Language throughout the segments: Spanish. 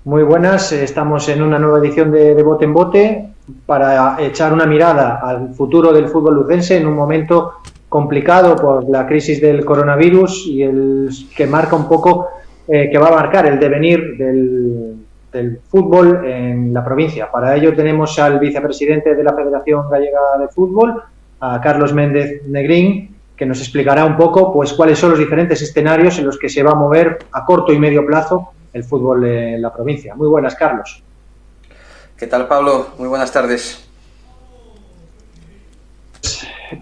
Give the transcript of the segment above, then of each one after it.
Muy buenas, estamos en una nueva edición de Bote en Bote para echar una mirada al futuro del fútbol lucense en un momento complicado por la crisis del coronavirus y el que marca un poco, que va a marcar el devenir del fútbol en la provincia. Para ello tenemos al vicepresidente de la Federación Gallega de Fútbol, a Carlos Méndez Negrín, que nos explicará un poco pues cuáles son los diferentes escenarios en los que se va a mover a corto y medio plazo el fútbol en la provincia. Muy buenas, Carlos. ¿Qué tal, Pablo? Muy buenas tardes.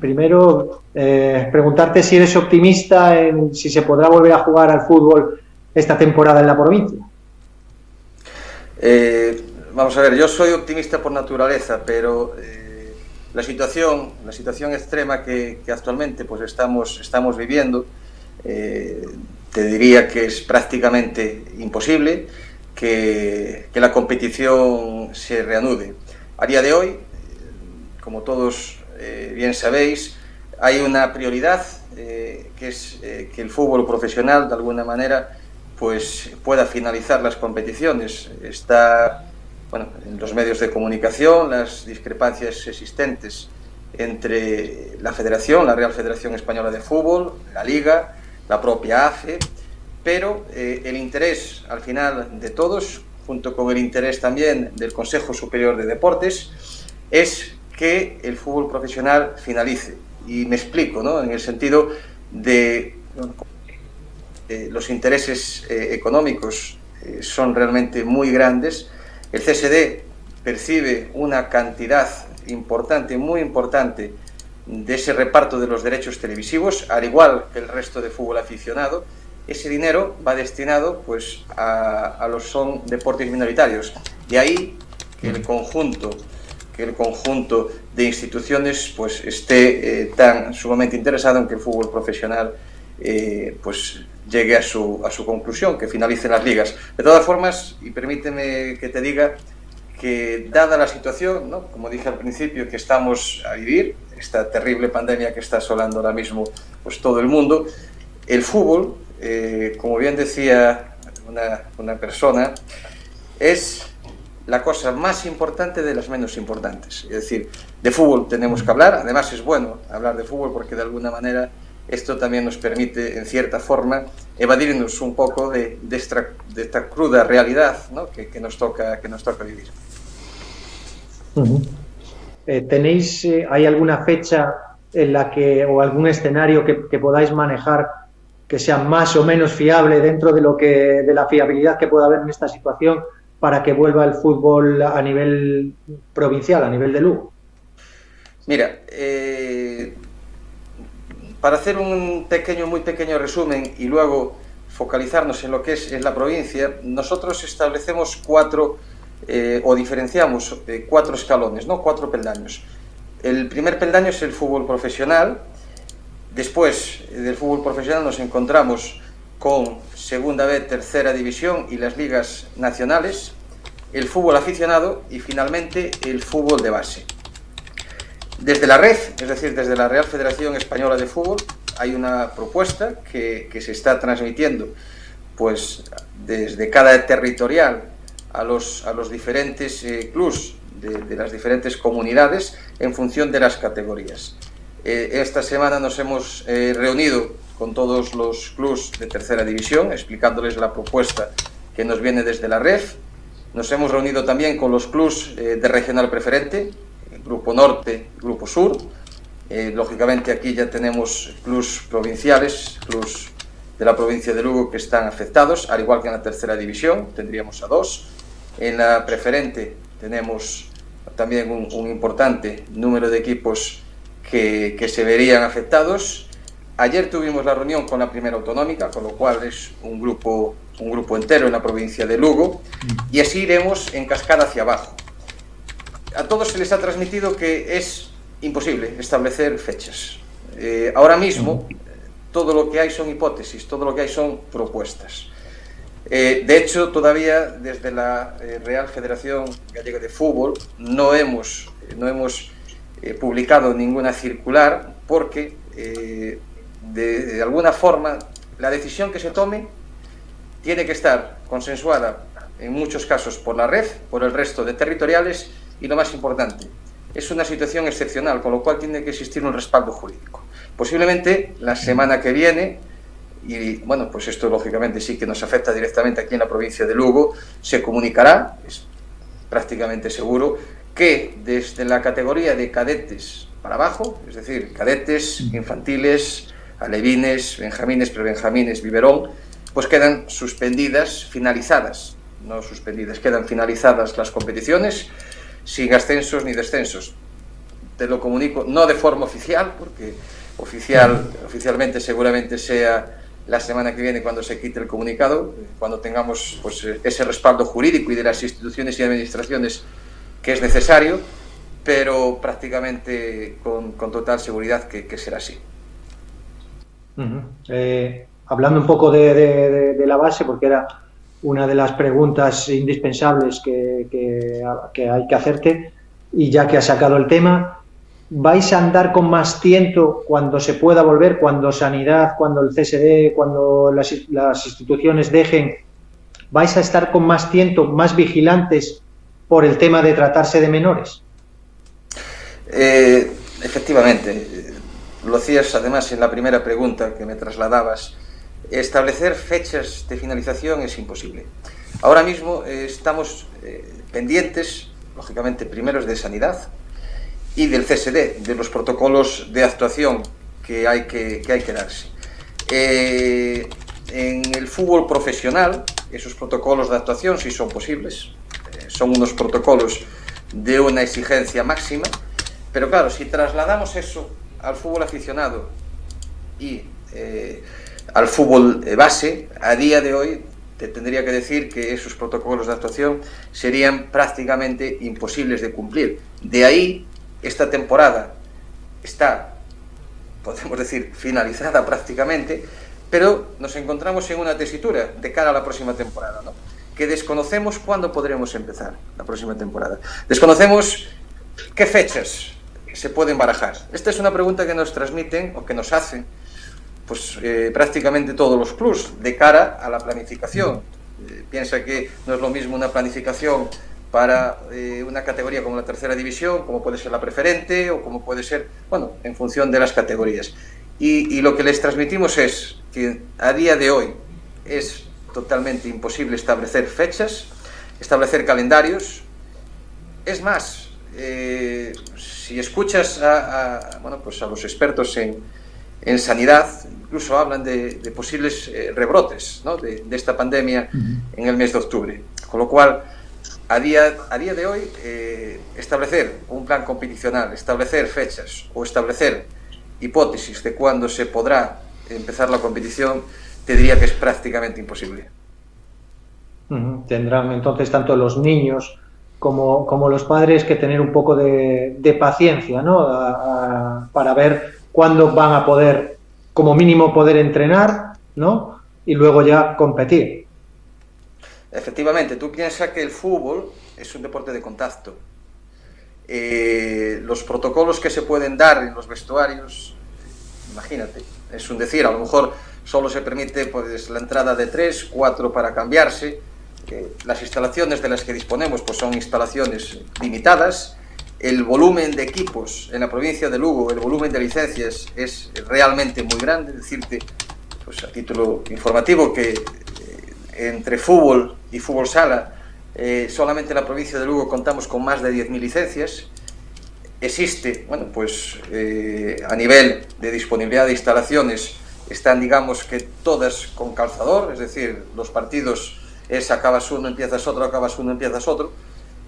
Primero, preguntarte si eres optimista en si se podrá volver a jugar al fútbol esta temporada en la provincia. Vamos a ver, yo soy optimista por naturaleza, pero la situación extrema que actualmente pues estamos viviendo, te diría que es prácticamente imposible que la competición se reanude. A día de hoy, como todos bien sabéis, hay una prioridad que es que el fútbol profesional de alguna manera pues pueda finalizar las competiciones. Está, bueno, en los medios de comunicación las discrepancias existentes entre la Federación, la Real Federación Española de Fútbol, la Liga, la propia AFE, pero el interés al final de todos, junto con el interés también del Consejo Superior de Deportes, es que el fútbol profesional finalice. Y me explico, ¿no? En el sentido de los intereses económicos son realmente muy grandes. El CSD percibe una cantidad importante, muy importante, de ese reparto de los derechos televisivos, al igual que el resto de fútbol aficionado. Ese dinero va destinado pues a los son deportes minoritarios. De ahí que el conjunto de instituciones pues esté tan sumamente interesado en que el fútbol profesional pues llegue a su conclusión, que finalicen las ligas. De todas formas, y permíteme que te diga que dada la situación, ¿no?, como dije al principio, que estamos a vivir, esta terrible pandemia que está asolando ahora mismo pues todo el mundo, el fútbol, como bien decía una persona, es la cosa más importante de las menos importantes. Es decir, de fútbol tenemos que hablar, además es bueno hablar de fútbol porque de alguna manera esto también nos permite, en cierta forma, evadirnos un poco de esta cruda realidad, ¿no?, que nos toca vivir. ¿Hay alguna fecha en la que, o algún escenario que podáis manejar que sea más o menos fiable dentro de la fiabilidad que pueda haber en esta situación para que vuelva el fútbol a nivel provincial, a nivel de Lugo? Mira, para hacer un muy pequeño resumen y luego focalizarnos en lo que es la provincia, nosotros establecemos o diferenciamos 4 escalones, ¿no?, 4 peldaños. El primer peldaño es el fútbol profesional. Después del fútbol profesional nos encontramos con Segunda B, Tercera División y las ligas nacionales, el fútbol aficionado y finalmente el fútbol de base. Desde la red, es decir, desde la Real Federación Española de Fútbol, hay una propuesta que se está transmitiendo pues desde cada territorial a los diferentes clubs de las diferentes comunidades en función de las categorías. Esta semana nos hemos reunido con todos los clubs de tercera división explicándoles la propuesta que nos viene desde la REF. Nos hemos reunido también con los clubs de regional preferente, Grupo Norte, Grupo Sur. Lógicamente aquí ya tenemos clubs provinciales, clubs de la provincia de Lugo que están afectados, al igual que en la tercera división, tendríamos a 2. En la preferente tenemos también un importante número de equipos que se verían afectados. Ayer tuvimos la reunión con la primera autonómica, con lo cual es un grupo entero en la provincia de Lugo, y así iremos en cascada hacia abajo. A todos se les ha transmitido que es imposible establecer fechas. Ahora mismo todo lo que hay son hipótesis, todo lo que hay son propuestas. De hecho, todavía desde la Real Federación Gallega de Fútbol no hemos publicado ninguna circular porque de alguna forma la decisión que se tome tiene que estar consensuada en muchos casos por la red, por el resto de territoriales y lo más importante, es una situación excepcional, con lo cual tiene que existir un respaldo jurídico. Posiblemente la semana que viene, y bueno, pues esto lógicamente sí que nos afecta directamente aquí en la provincia de Lugo, se comunicará, es prácticamente seguro, que desde la categoría de cadetes para abajo, es decir, cadetes, infantiles, alevines, benjamines, prebenjamines, biberón, pues quedan suspendidas, finalizadas, no suspendidas, quedan finalizadas las competiciones sin ascensos ni descensos. Te lo comunico, no de forma oficial, porque oficialmente seguramente sea la semana que viene cuando se quite el comunicado, cuando tengamos pues, ese respaldo jurídico y de las instituciones y administraciones que es necesario, pero prácticamente con total seguridad que será así. Hablando un poco de la base, porque era una de las preguntas indispensables que hay que hacerte, y ya que has sacado el tema, ¿vais a andar con más tiento cuando se pueda volver, cuando Sanidad, cuando el CSD, cuando las instituciones dejen? ¿Vais a estar con más tiento, más vigilantes por el tema de tratarse de menores? Efectivamente, lo hacías además en la primera pregunta que me trasladabas. Establecer fechas de finalización es imposible. Ahora mismo estamos pendientes, lógicamente, primeros de Sanidad y del CSD, de los protocolos de actuación que hay que darse. En el fútbol profesional, esos protocolos de actuación sí son posibles, son unos protocolos de una exigencia máxima, pero claro, si trasladamos eso al fútbol aficionado y al fútbol base, a día de hoy te tendría que decir que esos protocolos de actuación serían prácticamente imposibles de cumplir. De ahí, esta temporada está, podemos decir, finalizada prácticamente, pero nos encontramos en una tesitura de cara a la próxima temporada, ¿no? Que desconocemos cuándo podremos empezar la próxima temporada. Desconocemos qué fechas se pueden barajar. Esta es una pregunta que nos transmiten o que nos hacen pues prácticamente todos los clubs de cara a la planificación. Piensa que no es lo mismo una planificación para una categoría como la tercera división, como puede ser la preferente o como puede ser, bueno, en función de las categorías. Y lo que les transmitimos es que a día de hoy es totalmente imposible establecer fechas, establecer calendarios. Es más, si escuchas bueno, pues a los expertos en sanidad, incluso hablan de posibles rebrotes, ¿no? de esta pandemia en el mes de octubre. Con lo cual, a día de hoy, establecer un plan competicional, establecer fechas o establecer hipótesis de cuándo se podrá empezar la competición, te diría que es prácticamente imposible. Tendrán entonces tanto los niños como los padres que tener un poco de paciencia, ¿no? Para ver cuándo van a poder, como mínimo, poder entrenar, ¿no? Y luego ya competir. Efectivamente, tú piensas que el fútbol es un deporte de contacto. Los protocolos que se pueden dar en los vestuarios, imagínate, es un decir, a lo mejor solo se permite pues, la entrada de 3, 4 para cambiarse. Las instalaciones de las que disponemos pues, son instalaciones limitadas. El volumen de equipos en la provincia de Lugo, el volumen de licencias es realmente muy grande. Decirte, pues, a título informativo, que entre fútbol y fútbol sala, solamente en la provincia de Lugo contamos con más de 10.000 licencias. Existe, bueno, pues a nivel de disponibilidad de instalaciones, están, digamos que todas con calzador, es decir, los partidos es acabas uno, empiezas otro, acabas uno, empiezas otro.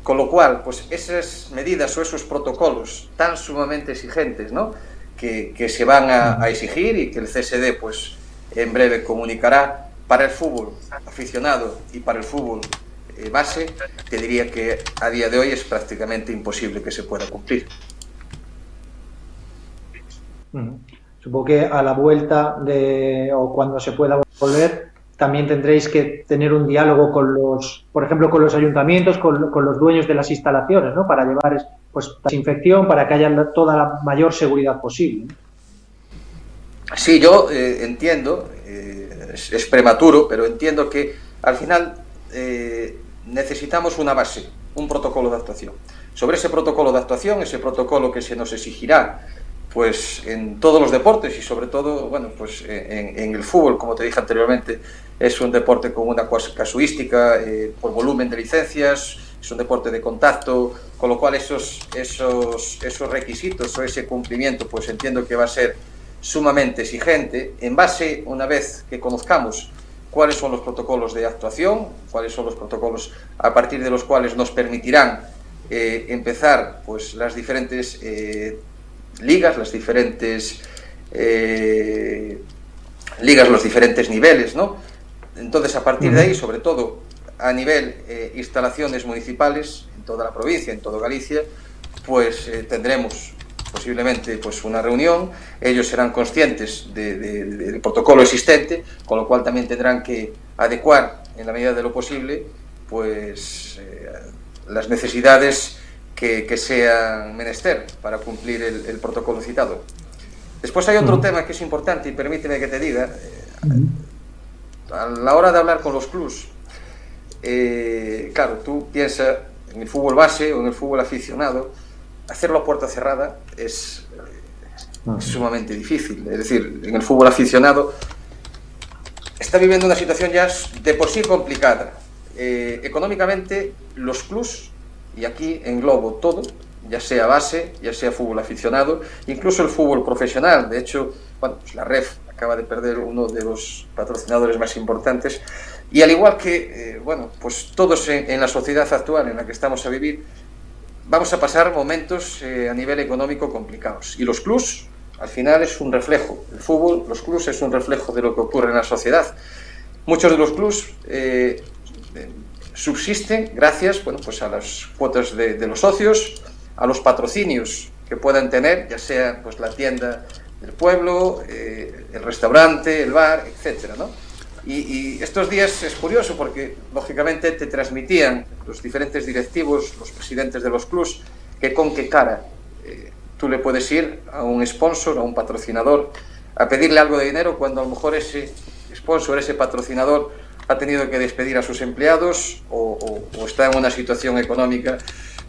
Con lo cual, pues esas medidas o esos protocolos tan sumamente exigentes, ¿no? que se van a exigir y que el CSD pues en breve comunicará para el fútbol aficionado y para el fútbol base, te diría que a día de hoy es prácticamente imposible que se pueda cumplir. Supongo que a la vuelta o cuando se pueda volver, también tendréis que tener un diálogo con los, por ejemplo, con los ayuntamientos, con los dueños de las instalaciones, ¿no? Para llevar pues desinfección, para que haya toda la mayor seguridad posible, ¿no? Sí, yo entiendo, es prematuro, pero entiendo que al final necesitamos una base, un protocolo de actuación. Sobre ese protocolo de actuación, ese protocolo que se nos exigirá pues en todos los deportes y sobre todo, bueno, pues en el fútbol, como te dije anteriormente, es un deporte con una casuística por volumen de licencias, es un deporte de contacto, con lo cual esos requisitos o ese cumplimiento, pues entiendo que va a ser sumamente exigente. En base, una vez que conozcamos cuáles son los protocolos de actuación, cuáles son los protocolos a partir de los cuales nos permitirán empezar pues las diferentes ligas, los diferentes niveles, ¿no? Entonces, a partir de ahí, sobre todo a nivel instalaciones municipales, en toda la provincia, en toda Galicia, pues tendremos posiblemente pues una reunión, ellos serán conscientes del protocolo existente, con lo cual también tendrán que adecuar, en la medida de lo posible, pues las necesidades que sean menester para cumplir el protocolo citado. Después hay otro tema que es importante y permíteme que te diga, a la hora de hablar con los clubs, claro, tú piensas en el fútbol base o en el fútbol aficionado, hacerlo a puerta cerrada es sumamente difícil. Es decir, en el fútbol aficionado está viviendo una situación ya de por sí complicada. Económicamente, los clubs, y aquí englobo todo, ya sea base, ya sea fútbol aficionado, incluso el fútbol profesional. De hecho, bueno, pues la REF acaba de perder uno de los patrocinadores más importantes, y al igual que, bueno, pues todos en la sociedad actual en la que estamos a vivir, vamos a pasar momentos a nivel económico complicados. Y los clubs, al final, es un reflejo. El fútbol, los clubs, es un reflejo de lo que ocurre en la sociedad. Muchos de los clubs subsisten gracias, bueno, pues a las cuotas de los socios, a los patrocinios que puedan tener, ya sea pues la tienda del pueblo, el restaurante, el bar, etcétera, ¿no? Y estos días es curioso porque, lógicamente, te transmitían los diferentes directivos, los presidentes de los clubs, que con qué cara tú le puedes ir a un sponsor, a un patrocinador, a pedirle algo de dinero cuando a lo mejor ese sponsor, ese patrocinador, ha tenido que despedir a sus empleados o está en una situación económica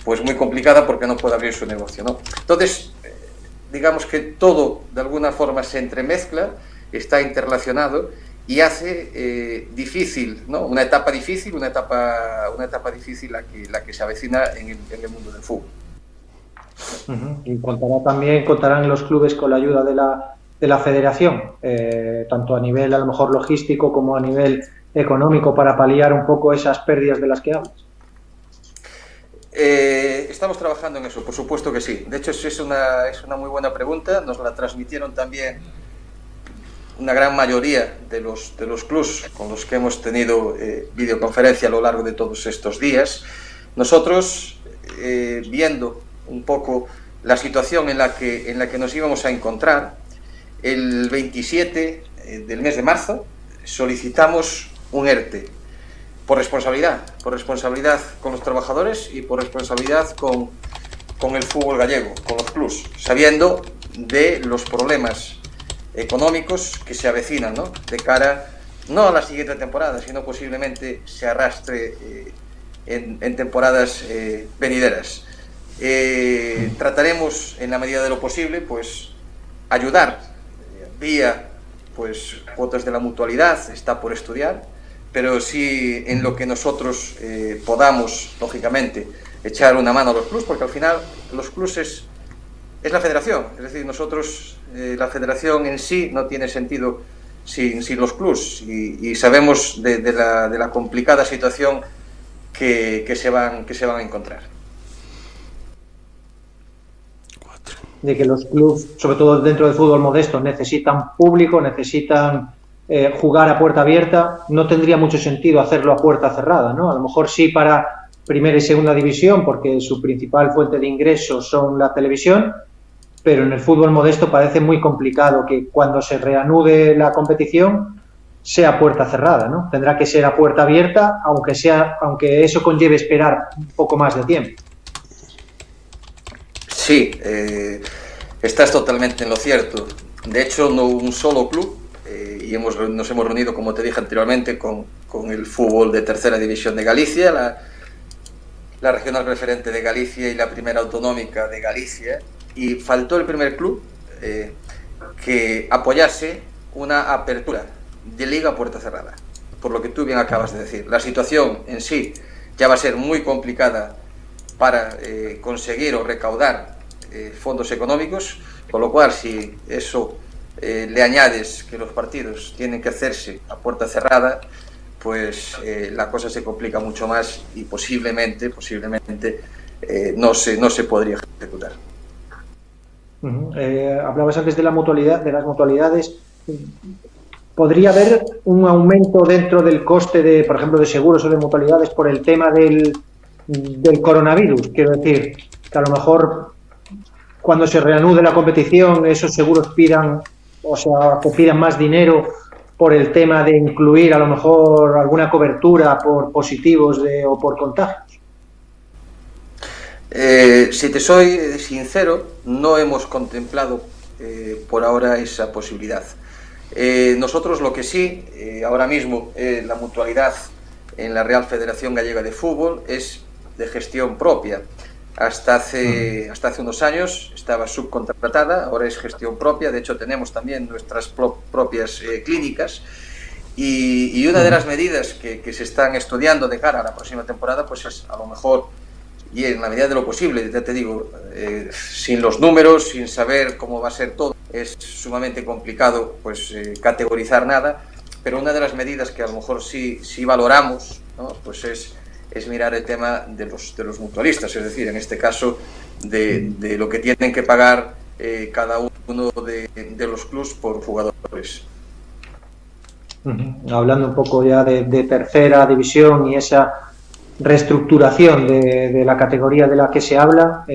pues muy complicada porque no puede abrir su negocio, ¿no? Entonces, digamos que todo de alguna forma se entremezcla, está interrelacionado y hace difícil, ¿no? Una etapa difícil la que se avecina en el mundo del fútbol. Y contarán los clubes con la ayuda de la federación, tanto a nivel a lo mejor logístico como a nivel económico, para paliar un poco esas pérdidas de las que hablas. Estamos trabajando en eso, por supuesto que sí. De hecho, es una muy buena pregunta. Nos la transmitieron también una gran mayoría de los clubs con los que hemos tenido videoconferencia a lo largo de todos estos días. Nosotros, viendo un poco la situación en la que nos íbamos a encontrar, el 27 del mes de marzo solicitamos un ERTE por responsabilidad con los trabajadores y por responsabilidad con el fútbol gallego, con los clubs, sabiendo de los problemas económicos que se avecinan, ¿no? De cara no a la siguiente temporada, sino posiblemente se arrastre en temporadas venideras. Trataremos en la medida de lo posible pues ayudar vía pues cuotas de la mutualidad, está por estudiar, pero sí en lo que nosotros podamos, lógicamente, echar una mano a los clubs, porque al final los clubs es la federación, es decir, nosotros, la federación en sí no tiene sentido sin los clubs, y sabemos de la complicada situación que se van a encontrar. De que los clubs, sobre todo dentro del fútbol modesto, necesitan público, necesitan jugar a puerta abierta. No tendría mucho sentido hacerlo a puerta cerrada, ¿no? A lo mejor sí para primera y segunda división, porque su principal fuente de ingresos son la televisión, pero en el fútbol modesto parece muy complicado que cuando se reanude la competición sea a puerta cerrada, ¿no? Tendrá que ser a puerta abierta, aunque eso conlleve esperar un poco más de tiempo. Sí, estás totalmente en lo cierto. de hecho no un solo club, y nos hemos reunido, como te dije anteriormente, con el fútbol de tercera división de Galicia, la regional preferente de Galicia y la primera autonómica de Galicia, y faltó el primer club que apoyase una apertura de liga a puerta cerrada, por lo que tú bien acabas de decir. La situación en sí ya va a ser muy complicada para conseguir o recaudar fondos económicos, con lo cual si eso le añades que los partidos tienen que hacerse a puerta cerrada, pues la cosa se complica mucho más y posiblemente no se podría ejecutar. Hablabas antes de la mutualidad, de las mutualidades. ¿Podría haber un aumento dentro del coste de, por ejemplo, de seguros o de mutualidades por el tema del coronavirus? Quiero decir, que a lo mejor cuando se reanude la competición esos seguros pidan, o sea, que pidan más dinero por el tema de incluir a lo mejor alguna cobertura por positivos o por contagios. Si te soy sincero, no hemos contemplado por ahora esa posibilidad. Nosotros lo que sí, ahora mismo la mutualidad en la Real Federación Gallega de Fútbol es de gestión propia. Hasta hace unos años estaba subcontratada, ahora es gestión propia. De hecho tenemos también nuestras propias clínicas, y una de las medidas que se están estudiando de cara a la próxima temporada, pues es a lo mejor, y en la medida de lo posible, ya te digo, sin los números, sin saber cómo va a ser todo, es sumamente complicado pues categorizar nada, pero una de las medidas que a lo mejor sí valoramos, ¿no? Pues es mirar el tema de los mutualistas, es decir, en este caso de lo que tienen que pagar cada uno de los clubs por jugadores. Hablando un poco ya de tercera división y esa reestructuración de la categoría de la que se habla,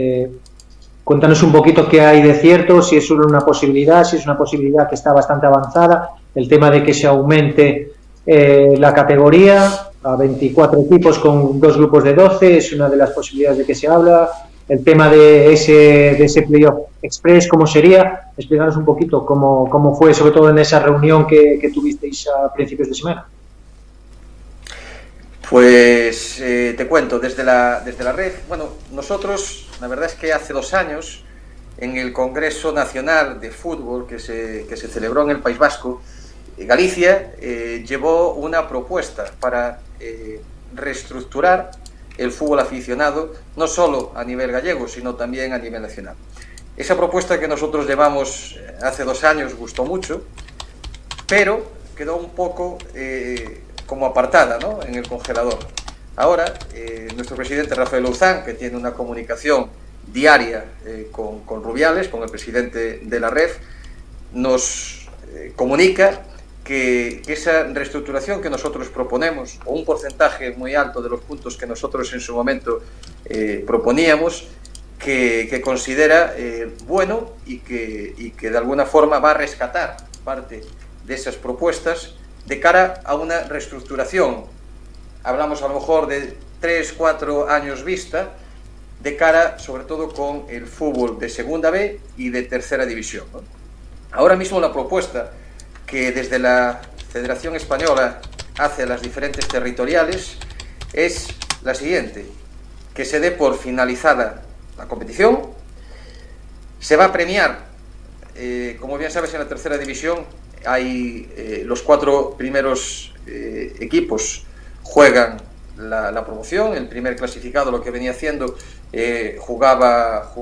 cuéntanos un poquito qué hay de cierto, si es solo una posibilidad, si es una posibilidad que está bastante avanzada, el tema de que se aumente la categoría a 24 equipos con 2 grupos de 12, es una de las posibilidades de que se habla. El tema de ese playoff express, ¿cómo sería? Explícanos un poquito cómo fue, sobre todo en esa reunión que tuvisteis a principios de semana. Pues te cuento, desde la red, bueno, nosotros, la verdad es que hace 2 años, en el Congreso Nacional de Fútbol que se celebró en el País Vasco, Galicia llevó una propuesta para reestructurar el fútbol aficionado, no solo a nivel gallego, sino también a nivel nacional. Esa propuesta que nosotros llevamos hace 2 años gustó mucho, pero quedó un poco como apartada, ¿no?, en el congelador. Ahora, nuestro presidente Rafael Louzán, que tiene una comunicación diaria con Rubiales, con el presidente de la REF, nos comunica que esa reestructuración que nosotros proponemos, o un porcentaje muy alto de los puntos que nosotros en su momento proponíamos, que considera bueno y que de alguna forma va a rescatar parte de esas propuestas de cara a una reestructuración. Hablamos a lo mejor de 3-4 años vista, de cara sobre todo con el fútbol de segunda B y de tercera división, ¿no? Ahora mismo la propuesta que desde la Federación Española hace a las diferentes territoriales es la siguiente: que se dé por finalizada la competición, se va a premiar, como bien sabes, en la tercera división hay los 4 primeros equipos juegan la promoción. El primer clasificado, lo que venía haciendo, jugaba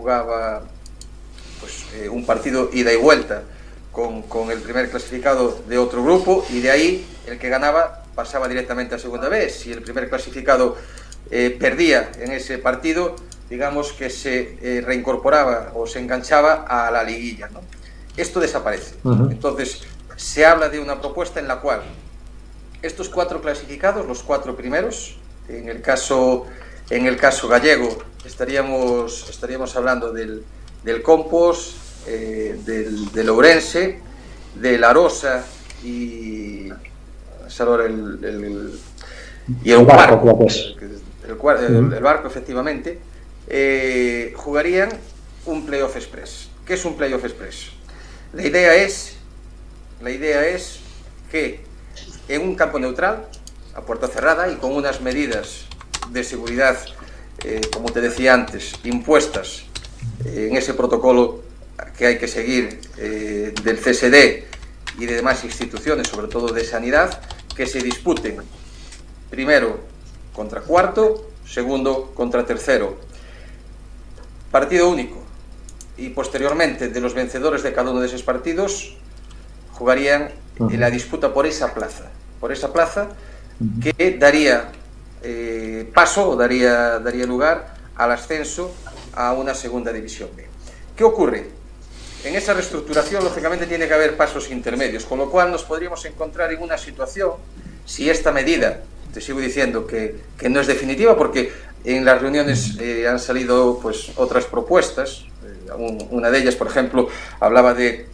pues, un partido ida y vuelta con el primer clasificado de otro grupo, y de ahí el que ganaba pasaba directamente a segunda vez. Si el primer clasificado perdía en ese partido, digamos que se reincorporaba o se enganchaba a la liguilla, ¿no? Esto desaparece. Entonces se habla de una propuesta en la cual estos 4 clasificados, los 4 primeros, en el caso gallego estaríamos hablando del Compos, del Ourense, del Arosa y el Barco, el Barco, efectivamente, jugarían un playoff express. ¿Qué es un playoff express? La idea es que en un campo neutral, a puerta cerrada y con unas medidas de seguridad, como te decía antes, impuestas en ese protocolo que hay que seguir del CSD y de demás instituciones, sobre todo de sanidad, que se disputen primero contra cuarto, segundo contra tercero. Partido único. Y posteriormente, de los vencedores de cada uno de esos partidos, jugarían en la disputa por esa plaza que daría paso o daría lugar al ascenso a una segunda división B. ¿Qué ocurre? En esa reestructuración, lógicamente, tiene que haber pasos intermedios, con lo cual nos podríamos encontrar en una situación, si esta medida, te sigo diciendo que no es definitiva, porque en las reuniones han salido pues otras propuestas, una de ellas, por ejemplo, hablaba de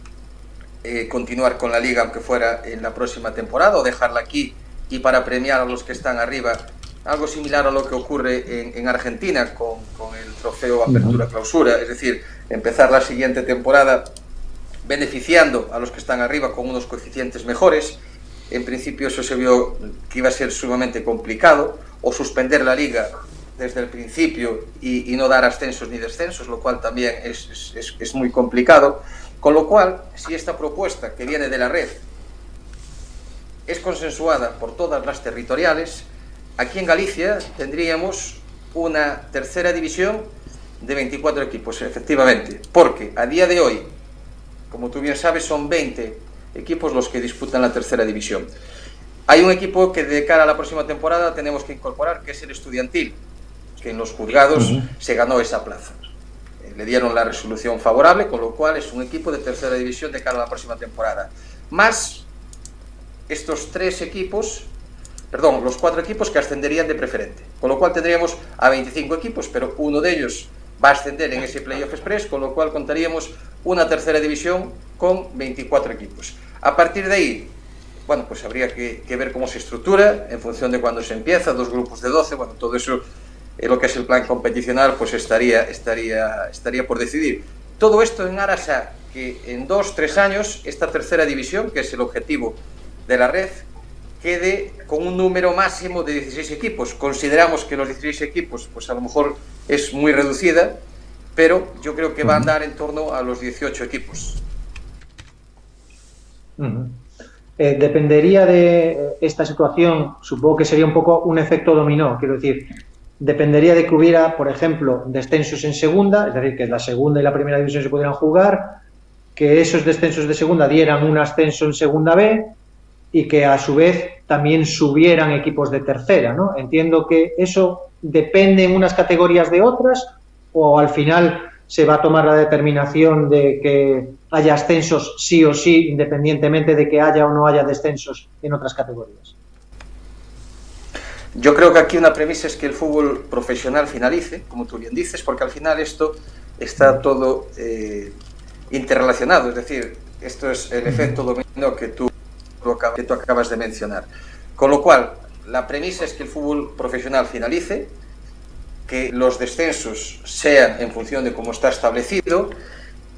continuar con la liga aunque fuera en la próxima temporada o dejarla aquí y para premiar a los que están arriba, algo similar a lo que ocurre en Argentina con el trofeo Apertura-Clausura, es decir, empezar la siguiente temporada beneficiando a los que están arriba con unos coeficientes mejores. En principio eso se vio que iba a ser sumamente complicado, o suspender la liga desde el principio y no dar ascensos ni descensos, lo cual también es muy complicado. Con lo cual, si esta propuesta que viene de la red es consensuada por todas las territoriales, aquí en Galicia tendríamos una tercera división de 24 equipos, efectivamente, porque a día de hoy, como tú bien sabes, son 20 equipos los que disputan la tercera división. Hay un equipo que de cara a la próxima temporada tenemos que incorporar, que es el Estudiantil, que en los juzgados se ganó esa plaza. Le dieron la resolución favorable, con lo cual es un equipo de tercera división de cara a la próxima temporada. Más estos los 4 equipos que ascenderían de preferente, con lo cual tendríamos a 25 equipos, pero uno de ellos va a ascender en ese Playoff Express, con lo cual contaríamos una tercera división con 24 equipos. A partir de ahí, bueno, pues habría que ver cómo se estructura, en función de cuándo se empieza, 2 grupos de 12, bueno, todo eso, lo que es el plan competicional, pues estaría por decidir. Todo esto en aras a que en 2-3 años esta tercera división, que es el objetivo de la red, quede con un número máximo de 16 equipos. Consideramos que los 16 equipos, pues a lo mejor es muy reducida, pero yo creo que va a andar en torno a los 18 equipos. Dependería de esta situación, supongo que sería un poco un efecto dominó, quiero decir, dependería de que hubiera, por ejemplo, descensos en segunda, es decir, que la segunda y la primera división se pudieran jugar, que esos descensos de segunda dieran un ascenso en segunda B y que a su vez también subieran equipos de tercera, ¿no? Entiendo que eso depende en unas categorías de otras, o al final se va a tomar la determinación de que haya ascensos sí o sí, independientemente de que haya o no haya descensos en otras categorías. Yo creo que aquí una premisa es que el fútbol profesional finalice, como tú bien dices, porque al final esto está todo interrelacionado, es decir, esto es el efecto dominó que tú acabas de mencionar. Con lo cual, la premisa es que el fútbol profesional finalice, que los descensos sean en función de cómo está establecido,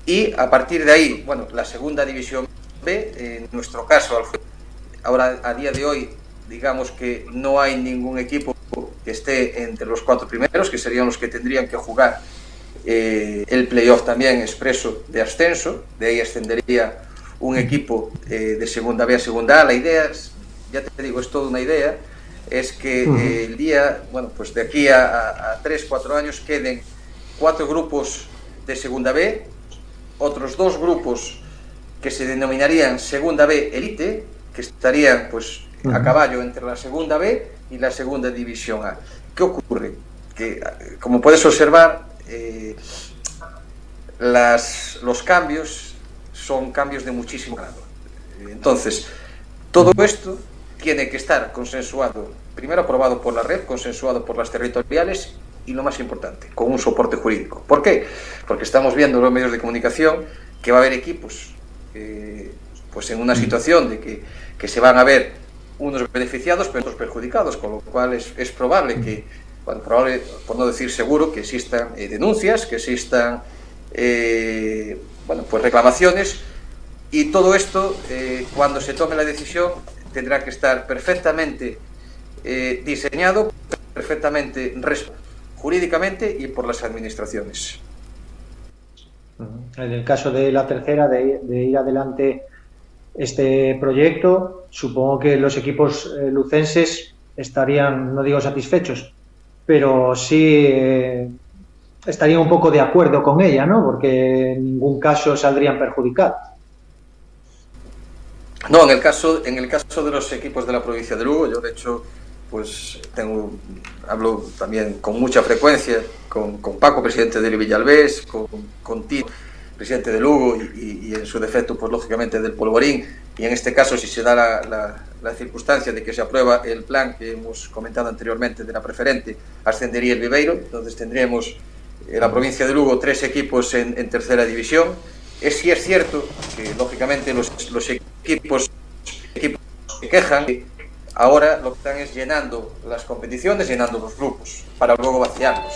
y a partir de ahí, bueno, la segunda división B, en nuestro caso, ahora a día de hoy, digamos que no hay ningún equipo que esté entre los 4 primeros, que serían los que tendrían que jugar el playoff también expreso de ascenso. De ahí ascendería un equipo de segunda B a segunda A. La idea es, ya te digo, es toda una idea, es que el día, bueno, pues de aquí a 3-4 años queden 4 grupos de segunda B, otros 2 grupos que se denominarían segunda B elite, que estarían pues a caballo entre la segunda B y la segunda división A. ¿Qué ocurre? Que, como puedes observar, los cambios son cambios de muchísimo grado. Entonces, todo esto tiene que estar consensuado, primero aprobado por la red, consensuado por las territoriales y, lo más importante, con un soporte jurídico. ¿Por qué? Porque estamos viendo en los medios de comunicación que va a haber equipos pues en una situación de que se van a ver unos beneficiados pero otros perjudicados, con lo cual es probable que, bueno, probable, por no decir seguro, que existan denuncias, que existan bueno, pues reclamaciones Y todo esto, cuando se tome la decisión, tendrá que estar perfectamente diseñado, perfectamente jurídicamente y por las administraciones. En el caso de la tercera, de ir adelante este proyecto, supongo que los equipos lucenses estarían, no digo satisfechos, pero sí estarían un poco de acuerdo con ella, ¿no? Porque en ningún caso saldrían perjudicados. No, en el caso de los equipos de la provincia de Lugo, yo de hecho pues hablo también con mucha frecuencia con Paco, presidente de Villalbés, con Tito, presidente de Lugo y en su defecto pues lógicamente del Polvorín, y en este caso si se da la circunstancia de que se aprueba el plan que hemos comentado anteriormente de la preferente, ascendería el Viveiro, entonces tendríamos en la provincia de Lugo 3 equipos en tercera división. Sí es cierto que lógicamente los equipos se quejan. Ahora lo que están es llenando las competiciones, llenando los grupos, para luego vaciarlos.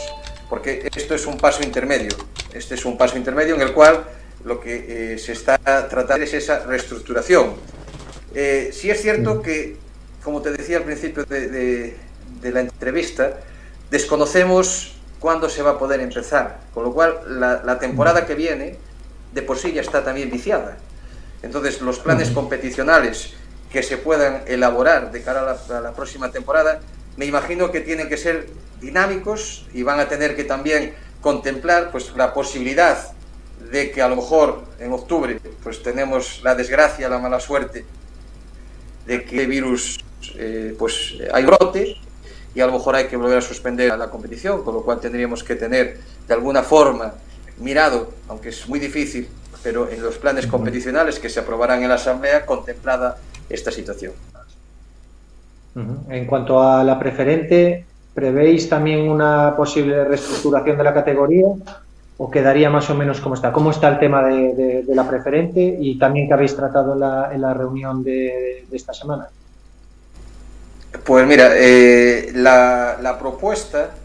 Porque esto es un paso intermedio. Este es un paso intermedio en el cual lo que se está tratando es esa reestructuración. Sí es cierto que, como te decía al principio de la entrevista, desconocemos cuándo se va a poder empezar. Con lo cual, la temporada que viene, de por sí ya está también viciada. Entonces, los planes competicionales que se puedan elaborar de cara a la próxima temporada, me imagino que tienen que ser dinámicos y van a tener que también contemplar pues la posibilidad de que a lo mejor en octubre pues tenemos la desgracia, la mala suerte de que el virus pues hay un brote y a lo mejor hay que volver a suspender la competición, con lo cual tendríamos que tener de alguna forma mirado, aunque es muy difícil, pero en los planes competicionales que se aprobarán en la Asamblea contemplada esta situación. En cuanto a la preferente, ¿prevéis también una posible reestructuración de la categoría o quedaría más o menos como está? ¿Cómo está el tema de la preferente y también que habéis tratado en la reunión de esta semana? Pues mira, la propuesta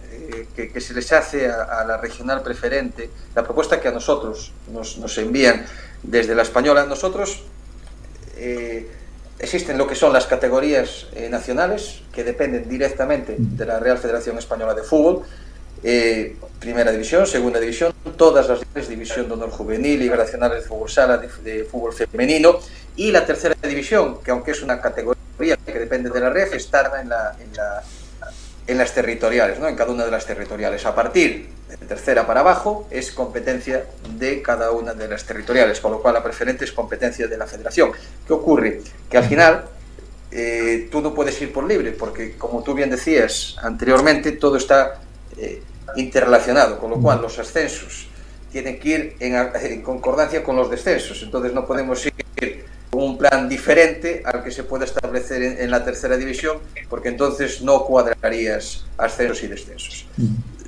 que se les hace a la regional preferente, la propuesta que a nosotros nos envían desde la española, nosotros existen lo que son las categorías nacionales que dependen directamente de la Real Federación Española de Fútbol, primera división, segunda división, todas las división de honor juvenil, ligas nacionales de fútbol sala, de fútbol femenino, y la tercera división, que aunque es una categoría que depende de la REF, está en las territoriales, ¿no? En cada una de las territoriales. A partir de tercera para abajo es competencia de cada una de las territoriales, con lo cual la preferente es competencia de la federación. ¿Qué ocurre? Que al final tú no puedes ir por libre, porque como tú bien decías anteriormente, todo está interrelacionado, con lo cual los ascensos tienen que ir en concordancia con los descensos, entonces no podemos ir con un plan diferente al que se pueda establecer en la tercera división, porque entonces no cuadrarías ascensos y descensos.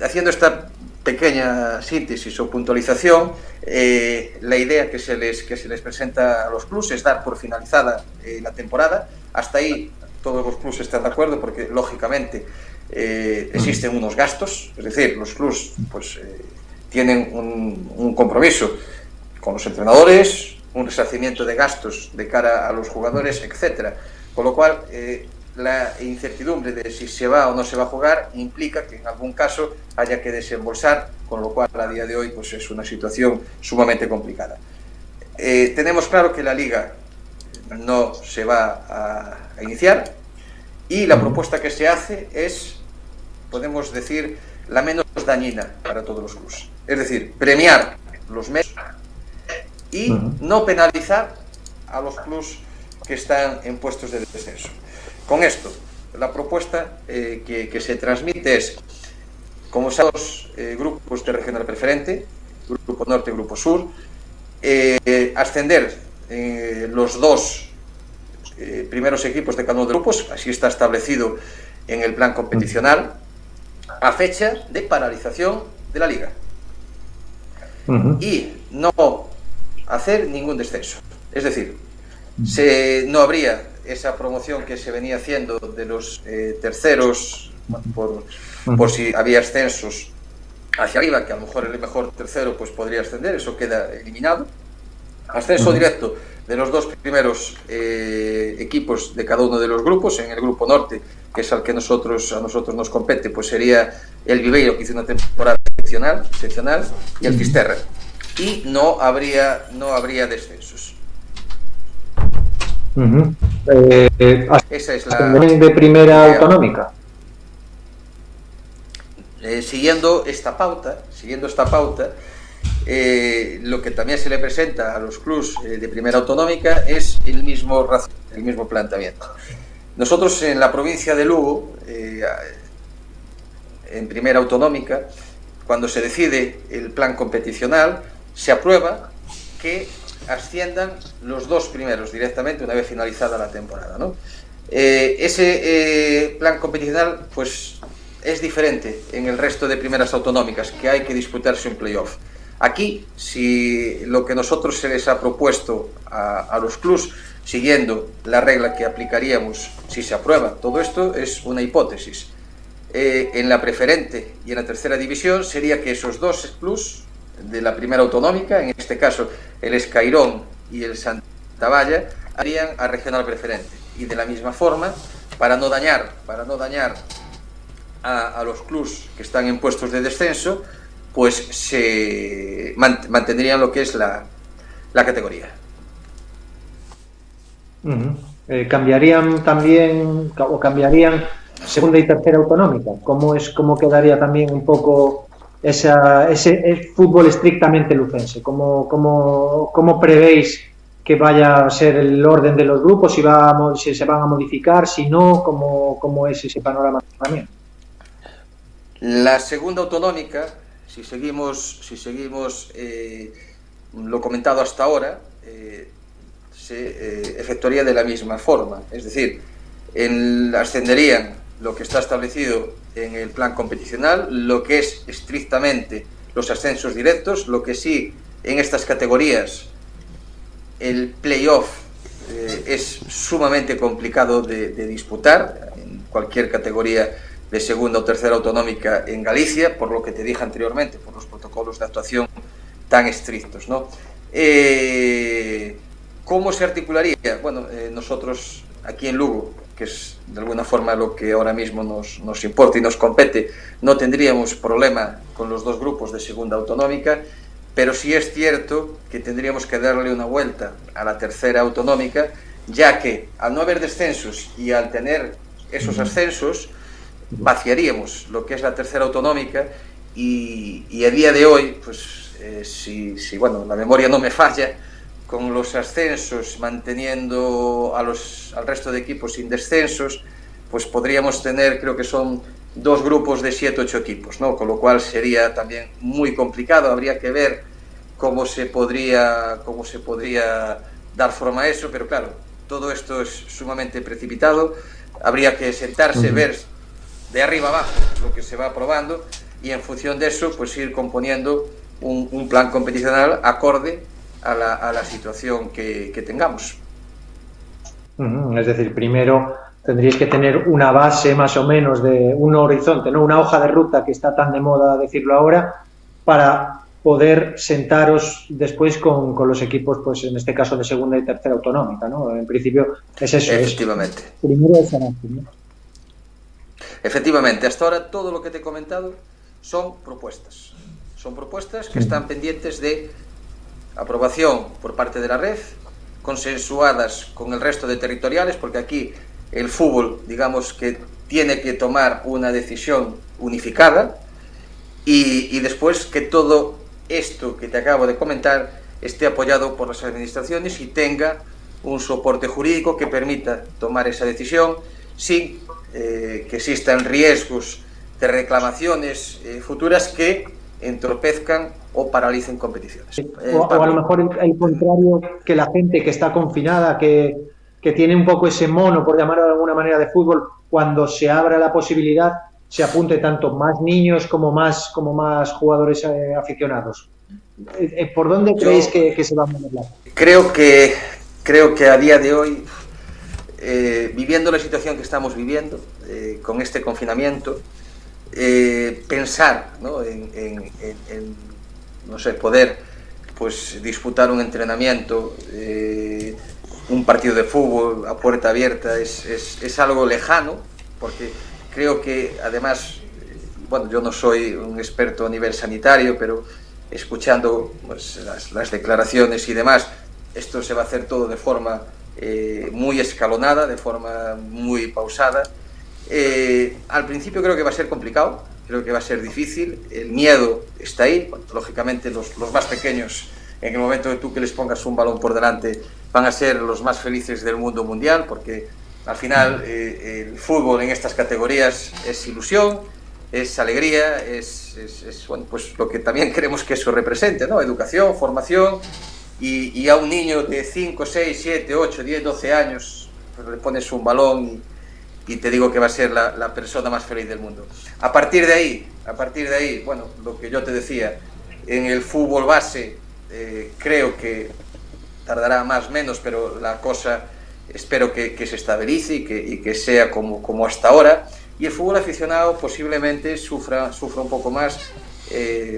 Haciendo esta pequeña síntesis o puntualización, la idea que se les presenta a los clubes es dar por finalizada la temporada. Hasta ahí todos los clubes están de acuerdo, porque lógicamente existen unos gastos, es decir, los clubes pues tienen un compromiso con los entrenadores, un resarcimiento de gastos de cara a los jugadores, etcétera. Con lo cual, la incertidumbre de si se va o no se va a jugar implica que en algún caso haya que desembolsar, con lo cual a día de hoy pues es una situación sumamente complicada. Tenemos claro que la Liga no se va a iniciar y la propuesta que se hace es, podemos decir, la menos dañina para todos los clubes. Es decir, premiar los medios y no penalizar a los clubes que están en puestos de descenso. Con esto, la propuesta que se transmite es, como son los grupos de regional preferente, Grupo Norte y Grupo Sur, ascender los dos primeros equipos de cada uno de los grupos, así está establecido en el plan competicional, a fecha de paralización de la Liga. Y no hacer ningún descenso. Es decir, no habría esa promoción que se venía haciendo de los terceros por si había ascensos hacia arriba, que a lo mejor el mejor tercero pues podría ascender, eso queda eliminado. Ascenso directo de los dos primeros equipos de cada uno de los grupos. En el grupo norte, que es al que a nosotros nos compete, pues sería el Viveiro, que hizo una temporada excepcional, y el Fisterra. Y no habría descensos. Esa es la de primera autonómica. Siguiendo esta pauta, lo que también se le presenta a los clubes de primera autonómica es el mismo planteamiento. Nosotros en la provincia de Lugo, en primera autonómica, cuando se decide el plan competicional, se aprueba que asciendan los dos primeros directamente una vez finalizada la temporada, ¿no? Ese plan competicional pues es diferente en el resto de primeras autonómicas, que hay que disputarse un playoff. Aquí, si lo que nosotros se les ha propuesto a los clubs, siguiendo la regla que aplicaríamos si se aprueba, todo esto es una hipótesis. En la preferente y en la tercera división sería que esos dos clubs de la primera autonómica, en este caso el Escairón y el Santa Valla, harían a regional preferente. Y de la misma forma, para no dañar a los clubs que están en puestos de descenso, pues se mantendrían lo que es la categoría. ¿Cambiarían también, o cambiarían segunda y tercera autonómica? ¿Cómo quedaría también un poco ese fútbol estrictamente lucense? ¿Cómo prevéis que vaya a ser el orden de los grupos? Si se van a modificar, si no, ¿cómo es ese panorama también? La segunda autonómica, si seguimos lo comentado hasta ahora, se efectuaría de la misma forma, es decir, ascenderían lo que está establecido en el plan competicional, lo que es estrictamente los ascensos directos, lo que sí en estas categorías el playoff es sumamente complicado de disputar en cualquier categoría de segunda o tercera autonómica en Galicia, por lo que te dije anteriormente, por los protocolos de actuación tan estrictos, ¿no? ¿Cómo se articularía? Bueno, nosotros aquí en Lugo, que es de alguna forma lo que ahora mismo nos importa y nos compete, no tendríamos problema con los dos grupos de segunda autonómica, pero sí es cierto que tendríamos que darle una vuelta a la tercera autonómica, ya que al no haber descensos y al tener esos ascensos, vaciaríamos lo que es la tercera autonómica y a día de hoy, pues si la memoria no me falla, con los ascensos manteniendo al resto de equipos sin descensos, pues podríamos tener, creo que son 2 grupos de 7 o 8 equipos, ¿no? Con lo cual sería también muy complicado. Habría que ver cómo se podría dar forma a eso, pero claro, todo esto es sumamente precipitado. Habría que sentarse, ver de arriba abajo lo que se va aprobando y en función de eso pues ir componiendo un plan competicional acorde a la situación que tengamos. Es decir, primero tendríais que tener una base más o menos de un horizonte, ¿no? Una hoja de ruta, que está tan de moda decirlo ahora, para poder sentaros después con los equipos, pues en este caso de segunda y tercera autonómica, ¿no? En principio es eso. Efectivamente. Primero es ¿no? Efectivamente, hasta ahora todo lo que te he comentado son propuestas que están pendientes de aprobación por parte de la red, consensuadas con el resto de territoriales, porque aquí el fútbol, digamos que tiene que tomar una decisión unificada y después que todo esto que te acabo de comentar esté apoyado por las administraciones y tenga un soporte jurídico que permita tomar esa decisión sin que existan riesgos de reclamaciones futuras que entorpezcan o paralicen competiciones. O a lo mejor el contrario, que la gente que está confinada, que tiene un poco ese mono, por llamarlo de alguna manera, de fútbol, cuando se abra la posibilidad, se apunte tanto más niños como más jugadores aficionados. ¿Por dónde creéis que se va a mover la? Creo que a día de hoy, viviendo la situación que estamos viviendo, con este confinamiento, pensar, ¿no? en no sé, poder pues disputar un entrenamiento, un partido de fútbol a puerta abierta es algo lejano, porque creo que además, bueno, yo no soy un experto a nivel sanitario, pero escuchando pues, las declaraciones y demás, esto se va a hacer todo de forma muy escalonada, de forma muy pausada. Al principio creo que va a ser complicado, creo que va a ser difícil, el miedo está ahí, bueno, lógicamente los más pequeños, en el momento de tú que les pongas un balón por delante, van a ser los más felices del mundo mundial, porque al final el fútbol en estas categorías es ilusión, es alegría, es bueno, pues lo que también queremos que eso represente, ¿no? Educación, formación, y a un niño de 5, 6, 7, 8, 10, 12 años pues le pones un balón y te digo que va a ser la persona más feliz del mundo. A partir de ahí, bueno, lo que yo te decía, en el fútbol base creo que tardará más o menos, pero la cosa espero que se estabilice y que sea como hasta ahora. Y el fútbol aficionado posiblemente sufra un poco más,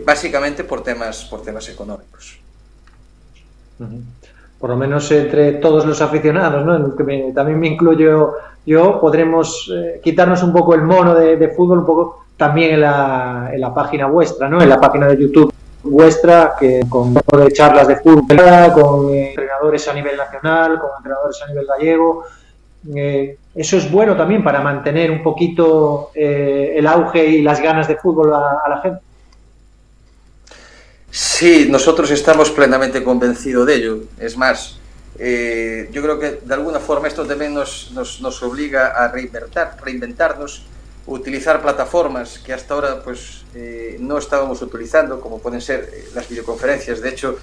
básicamente por temas económicos. Por lo menos entre todos los aficionados, ¿no? En el que también me incluyo yo, podremos quitarnos un poco el mono de fútbol, un poco también en la página vuestra, ¿no? En la página de YouTube vuestra, que con de charlas de fútbol, con entrenadores a nivel nacional, con entrenadores a nivel gallego. Eso es bueno también para mantener un poquito el auge y las ganas de fútbol a la gente. Sí, nosotros estamos plenamente convencidos de ello. Es más, yo creo que de alguna forma esto también nos obliga a reinventarnos, utilizar plataformas que hasta ahora pues no estábamos utilizando, como pueden ser las videoconferencias. De hecho,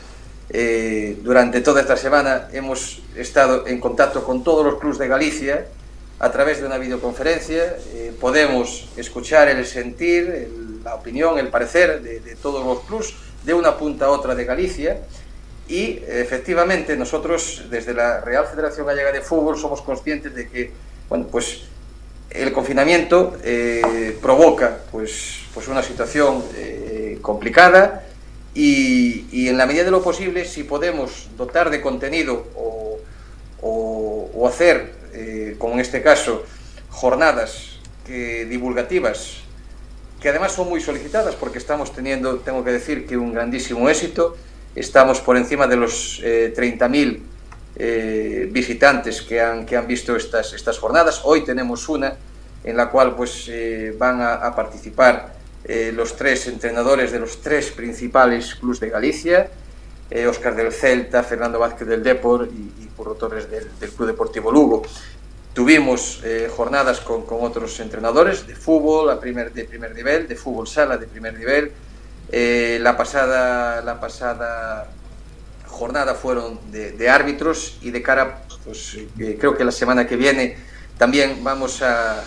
durante toda esta semana hemos estado en contacto con todos los clubes de Galicia a través de una videoconferencia. Podemos escuchar el sentir, la opinión, el parecer de todos los clubes, de una punta a otra de Galicia, y efectivamente nosotros desde la Real Federación Gallega de Fútbol somos conscientes de que, bueno, pues el confinamiento provoca pues una situación complicada, y en la medida de lo posible, si podemos dotar de contenido o hacer, como en este caso, jornadas divulgativas, que además son muy solicitadas, porque estamos teniendo, tengo que decir, que un grandísimo éxito. Estamos por encima de los 30.000 visitantes que han visto estas jornadas. Hoy tenemos una en la cual pues van a participar los 3 entrenadores de los 3 principales clubes de Galicia, Óscar del Celta, Fernando Vázquez del Depor y Curro Torres del Club Deportivo Lugo. Tuvimos jornadas con otros entrenadores de fútbol de primer nivel, de fútbol sala de primer nivel. La pasada jornada fueron de árbitros, y de cara, pues creo que la semana que viene también vamos a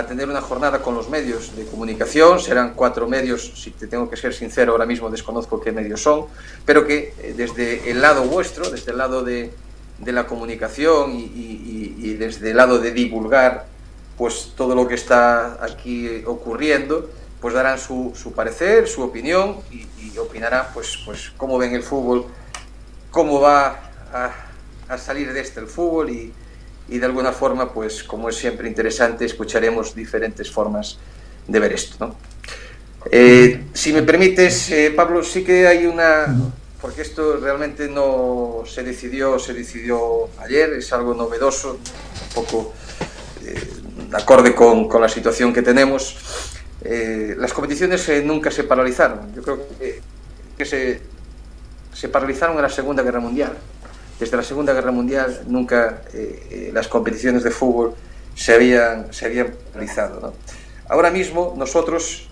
tener una jornada con los medios de comunicación. Serán 4 medios, si te tengo que ser sincero, ahora mismo desconozco qué medios son, pero que desde el lado vuestro, desde el lado de la comunicación y desde el lado de divulgar pues todo lo que está aquí ocurriendo, pues darán su parecer, su opinión, y opinarán pues cómo ven el fútbol, cómo va a salir de el fútbol, y de alguna forma, pues como es siempre interesante, escucharemos diferentes formas de ver esto, ¿no? Si me permites, Pablo, sí que hay una... porque esto realmente no se decidió ayer, es algo novedoso, un poco acorde con la situación que tenemos. Las competiciones nunca se paralizaron. Yo creo que se paralizaron en la Segunda Guerra Mundial. Desde la Segunda Guerra Mundial nunca las competiciones de fútbol se habían paralizado, ¿no? Ahora mismo nosotros...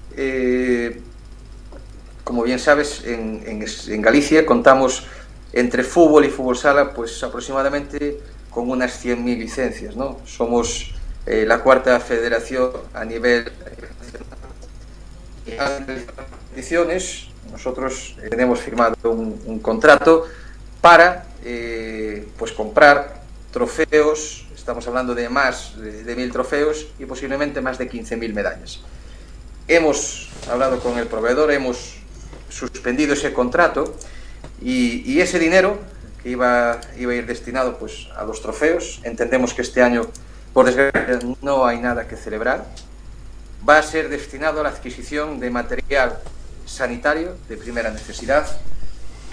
como bien sabes, en Galicia contamos entre fútbol y fútbol sala pues aproximadamente con unas 100.000 licencias, ¿no? Somos la 4ª federación a nivel nacional. Nosotros tenemos firmado un contrato para pues comprar trofeos. Estamos hablando de más de 1.000 trofeos y posiblemente más de 15.000 medallas. Hemos hablado con el proveedor, hemos suspendido ese contrato, y ese dinero que iba a ir destinado pues a los trofeos, entendemos que este año, por desgracia, no hay nada que celebrar, va a ser destinado a la adquisición de material sanitario de primera necesidad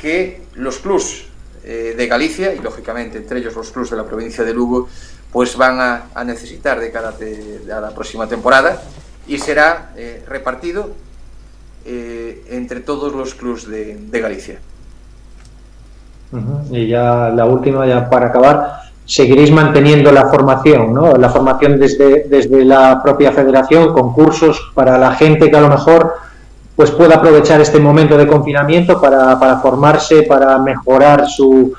que los clubs de Galicia, y lógicamente entre ellos los clubs de la provincia de Lugo, pues van a necesitar de cara a la próxima temporada, y será repartido entre todos los clubs de Galicia. Y ya la última, ya para acabar, seguiréis manteniendo la formación, ¿no? La formación desde la propia federación, concursos para la gente que a lo mejor pues pueda aprovechar este momento de confinamiento para formarse, para mejorar su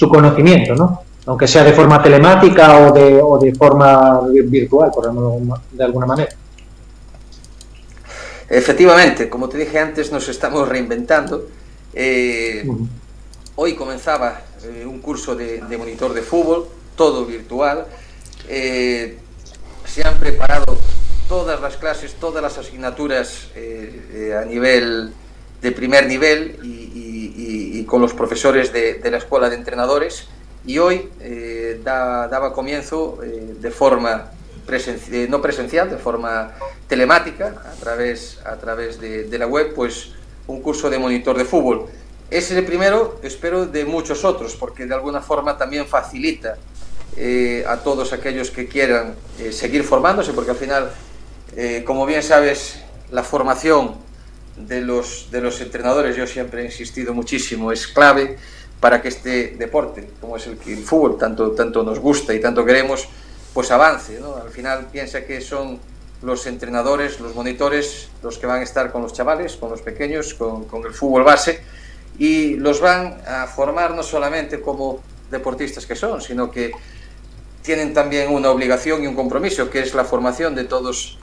conocimiento, ¿no? Aunque sea de forma telemática o de forma virtual, de alguna manera. Efectivamente, como te dije antes, nos estamos reinventando. Hoy comenzaba un curso de monitor de fútbol, todo virtual. Se han preparado todas las clases, todas las asignaturas a nivel de primer nivel y con los profesores de la escuela de entrenadores, y hoy daba comienzo de forma no presencial, de forma telemática, a través de la web, pues un curso de monitor de fútbol. Es el primero, espero, de muchos otros, porque de alguna forma también facilita a todos aquellos que quieran seguir formándose, porque al final, como bien sabes, la formación de los entrenadores, yo siempre he insistido muchísimo, es clave para que este deporte, como es el fútbol, tanto nos gusta y tanto queremos, pues avance, ¿no? Al final piensa que son los entrenadores, los monitores, los que van a estar con los chavales, con los pequeños, con el fútbol base, y los van a formar no solamente como deportistas que son, sino que tienen también una obligación y un compromiso, que es la formación de todos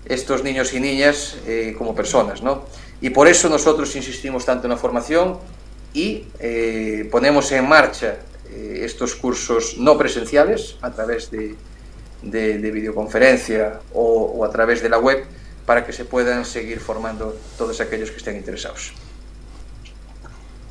estos niños y niñas como personas, ¿no? Y por eso nosotros insistimos tanto en la formación y ponemos en marcha estos cursos no presenciales a través de videoconferencia o a través de la web, para que se puedan seguir formando todos aquellos que estén interesados.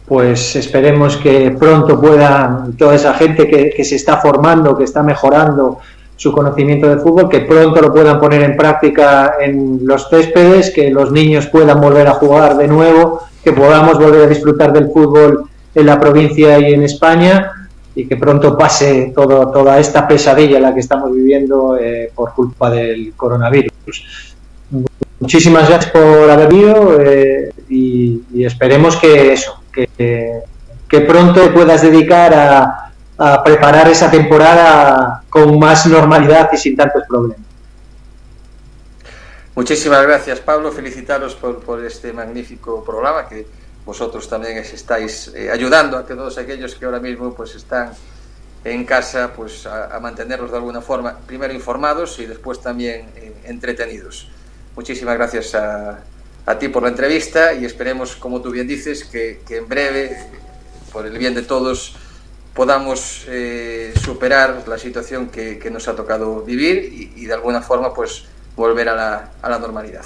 Pues esperemos que pronto pueda toda esa gente que se está formando, que está mejorando su conocimiento de fútbol, que pronto lo puedan poner en práctica en los céspedes, que los niños puedan volver a jugar de nuevo, que podamos volver a disfrutar del fútbol en la provincia y en España, y que pronto pase toda esta pesadilla en la que estamos viviendo por culpa del coronavirus. Muchísimas gracias por haber venido y esperemos que eso, que pronto puedas dedicar a preparar esa temporada con más normalidad y sin tantos problemas. Muchísimas gracias, Pablo. Felicitaros por este magnífico programa, que vosotros también estáis ayudando a que todos aquellos que ahora mismo pues están en casa, pues a mantenerlos de alguna forma, primero informados y después también entretenidos. Muchísimas gracias a ti por la entrevista, y esperemos, como tú bien dices, que en breve, por el bien de todos, podamos superar la situación que nos ha tocado vivir y de alguna forma pues volver a la normalidad.